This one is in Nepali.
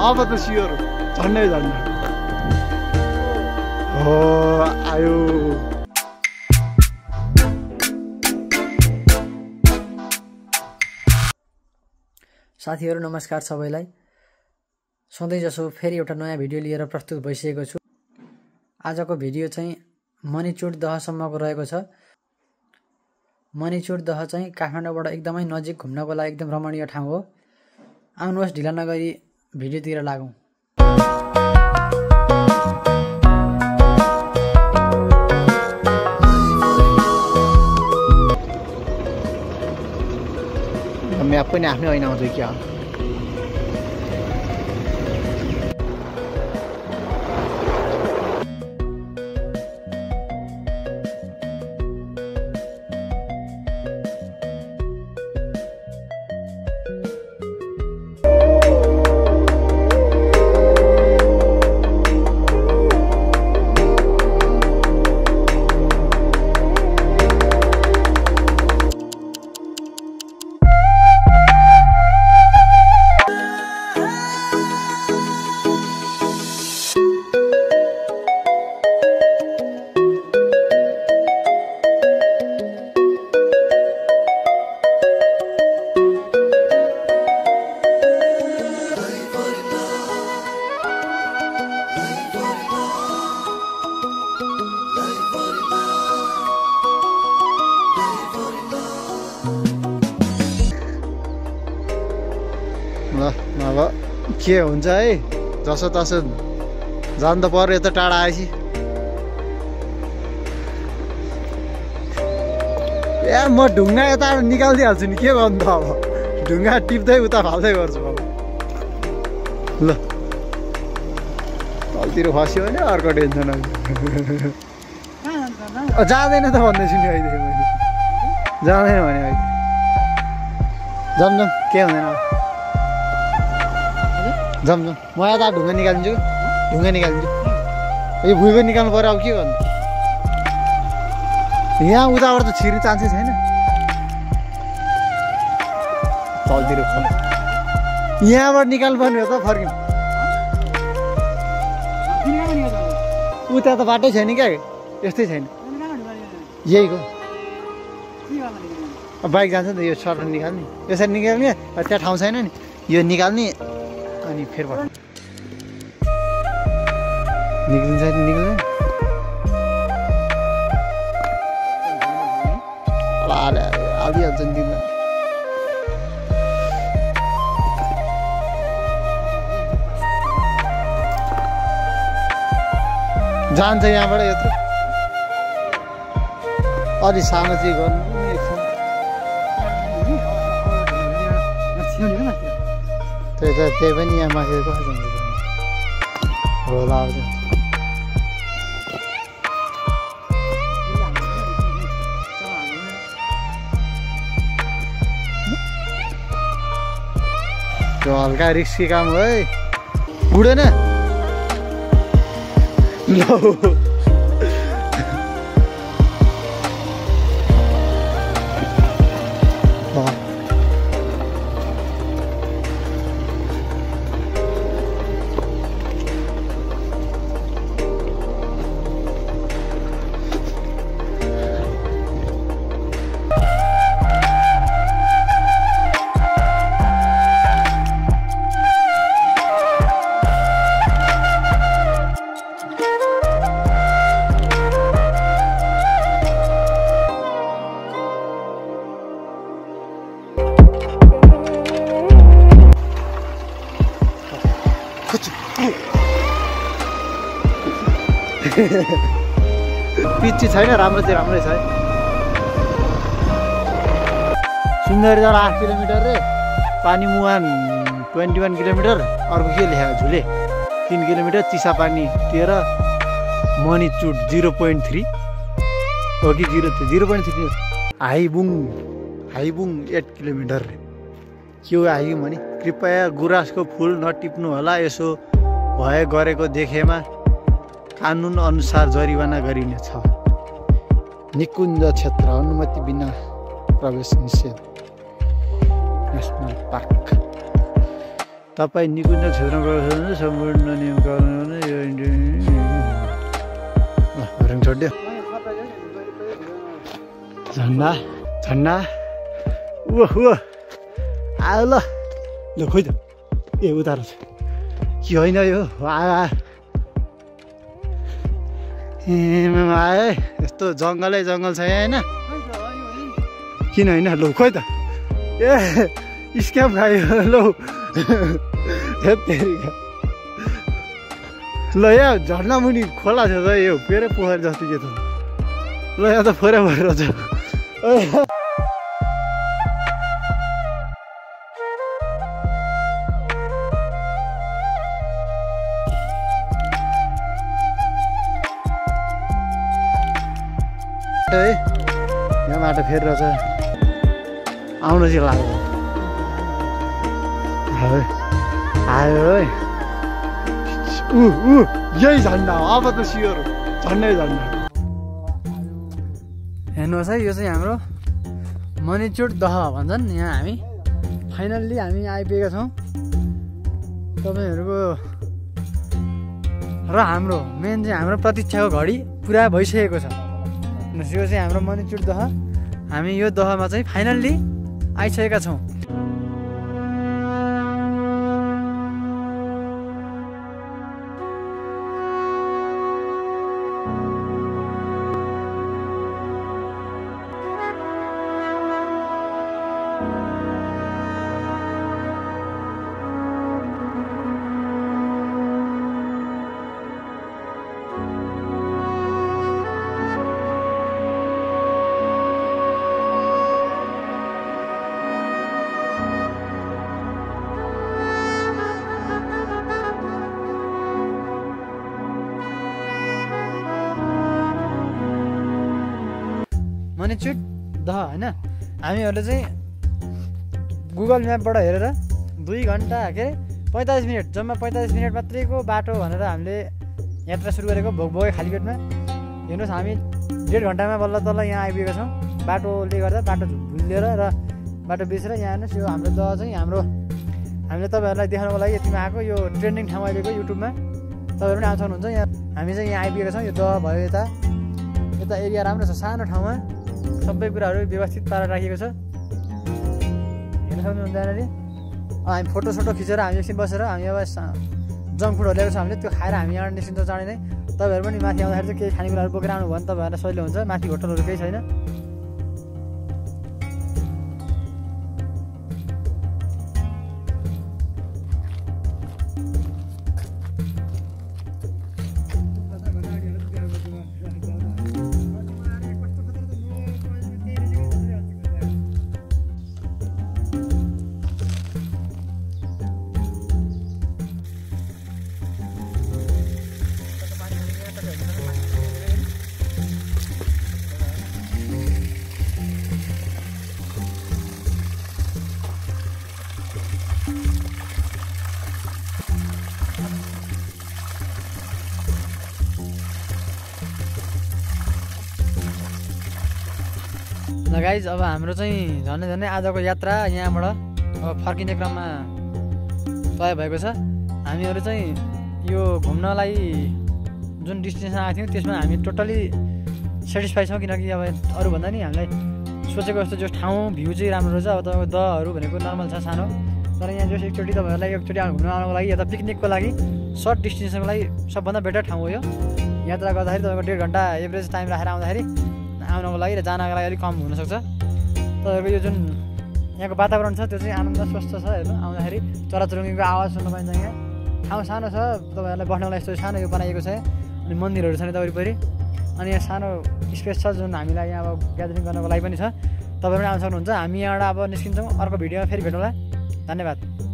अब त सियोर झन्डै झन्डा हो आयो। साथीहरु नमस्कार सबैलाई। सधैँ जसो फेरि एउटा नयाँ भिडियो लिएर प्रस्तुत भइसकेको छु। आजको भिडियो चाहिँ मणिचोट दहसम्मको रहेको छ। मणिचोट दह चाहिँ काठमाडौँबाट एकदमै नजिक घुम्नको लागि एकदम रमणीय ठाउँ हो। आउनुहोस् ढिला नगरी भिडियोतिर लागौँ। म्याप पनि आफ्नै होइन आउँछ क्या। अब के हुन्छ है, जसो तसो जान त पर्यो। यता टाढा आएपछि यार म ढुङ्गा यता निकालिदिइहाल्छु नि, के गर्नु त। अब ढुङ्गा टिप्दै उता फाल्दै गर्छु अब। ल तलतिर फस्यो भने अर्को टेन्सन जाँदैन त भन्दैछु नि अहिले मैले। जाँदैन भने अहिले जाऊँ जाऊँ, के हुँदैन अब। जाऊँ जाऊँ, म यता ढुङ्गा निकालिदिन्छु। ढुङ्गा निकालिदिन्छु, यो भुइँको निकाल्नु पर्यो। अब के गर्नु, यहाँ उताबाट त छिर्ने चान्सै छैन। तलतिर यहाँबाट निकाल्नु पर्ने हो त। फर्किनु उता त बाटै छैन क्या, यस्तै छैन। यहीको बाइक जान्छ नि त, यो सर्ट निकाल्ने, यसरी निकाल्ने। त्यहाँ ठाउँ छैन नि, यो निकाल्ने अनि फेरि निक्लिन्छ कि निक्लिँदैन। हालिहाल्छ नि दिनमा। जान्छ यहाँबाट यत्रो। अलि सानो चाहिँ गर्नु त्यही पनि यहाँ माथि कसो जान्छ होला। त्यो हल्का रिस्की काम हो है, उडेन पिच छैन, राम्रो चाहिँ राम्रै छ है। सुन्दरी जरा 8 किलोमिटर रे पानी मुहान 21 किलोमिटर अर्को के लेखेको झुले 3 किलोमिटर चिसापानी 13 मणिचुट 0.3 हो कि 0.3 हाइबुङ 8 किलोमिटर के आयो भने कृपया गुराँसको फुल नटिप्नु होला यसो भए गरेको देखेमा कानुन अनुसार जरिवाना गरिनेछ निकुञ्ज क्षेत्र अनुमति बिना प्रवेश निषेध नेसनल पार्क तपाईँ निकुञ्ज क्षेत्रमा प्रवेश सम्पूर्ण नियमका यो छोडिदियो झन्डा झन्डा ऊ आयो ल खोइ त ए उतार के होइन यो आए यस्तो जङ्गलै जङ्गल छ यहाँ होइन किन होइन लौ खोइ त ए स्क्याम खायो लौ ल यहाँ झर्ना मुनि खोला छ त यो फेरि पोखरी जस्तो के त ल यहाँ त फोरा भएर छ यहाँ बाटो फेरिरहेछ आउन चाहिँ लाग्यो आयो है यही झन्डा अब त सियोर झन्डै झन्डा हेर्नुहोस् है यो चाहिँ हाम्रो मणिचुट दह भन्छन् यहाँ हामी फाइनल्ली हामी आइपुगेका छौँ तपाईँहरूको र हाम्रो मेन चाहिँ हाम्रो प्रतीक्षाको घडी पुरा भइसकेको छ यो चाहिँ हाम्रो मणिचुट दह हामी यो दहमा चाहिँ फाइनल्ली आइसकेका छौँ मणिचुट दह होइन हामीहरूले चाहिँ गुगल म्यापबाट हेरेर 2 घन्टा के 45 मिनट जम्मा 45 मिनट मात्रैको बाटो भनेर हामीले यात्रा सुरु गरेको भोकभोकै खाली पेटमा हेर्नुहोस् हामी 1.5 घन्टामा बल्ल तल यहाँ आइपुगेका छौँ बाटोले गर्दा बाटो भुलिएर र बाटो बिर्सेर यहाँ हेर्नुहोस् यो हाम्रो दह चाहिँ हाम्रो हामीले तपाईँहरूलाई देखाउनको लागि यतिमा आएको यो ट्रेन्डिङ ठाउँ अहिलेको युट्युबमा तपाईँहरू पनि आउनु सक्नुहुन्छ यहाँ हामी चाहिँ यहाँ आइपुगेका छौँ यो दह भयो यता एरिया राम्रो छ सानो ठाउँमा सबै कुराहरू व्यवस्थित पारेर राखिएको छ हेर्न सक्नुहुन्छ यहाँनिर हामी फोटोसोटो खिचेर हामी एकछिन बसेर हामी अब जङ्क फुडहरू ल्याएको छ हामीले त्यो खाएर हामी यहाँ निस्किन्छ चाँडै नै तपाईँहरू पनि माथि आउँदाखेरि चाहिँ केही खानेकुराहरू बोकेर आउनु भयो भने तपाईँहरूलाई सजिलो हुन्छ माथि होटलहरू केही छैन गाइज अब हाम्रो चाहिँ झन्डै आजको यात्रा यहाँबाट अब फर्किने क्रममा तय भएको छ हामीहरू चाहिँ यो घुम्नलाई जुन डेस्टिनेसन आएको थियौँ त्यसमा हामी टोटली सेटिस्फाई छौँ किनकि अब अरूभन्दा नि हामीलाई सोचेको जस्तो जो ठाउँ भ्यू चाहिँ राम्रो रहेछ अब तपाईँको दहहरू भनेको नर्मल छ सानो तर यहाँ जो एकचोटि तपाईँहरूलाई एकचोटि घुम्न आउनको लागि या त पिकनिकको लागि सर्ट डेस्टिनेसनको लागि सबभन्दा बेटर ठाउँ हो यो यात्रा गर्दाखेरि तपाईँको 1.5 घन्टा एभरेज टाइम राखेर आउँदाखेरि आउनको लागि र जानको लागि अलिक कम हुनसक्छ तपाईँको यो जुन यहाँको वातावरण छ त्यो चाहिँ आनन्द स्वस्थ छ हेर्नु आउँदाखेरि चराचुरुङ्गीको आवाज सुन्न पाइन्छ यहाँ ठाउँ सानो छ तपाईँहरूलाई बस्नको लागि यस्तो सानो यो बनाइएको छ अनि मन्दिरहरू छ नि त वरिपरि अनि यहाँ सानो स्पेस छ जुन हामीलाई यहाँ अब ग्यादरिङ गर्नको लागि पनि छ तपाईँहरू पनि आउन सक्नुहुन्छ हामी यहाँबाट अब निस्किन्छौँ अर्को भिडियोमा फेरि भेटौँला धन्यवाद।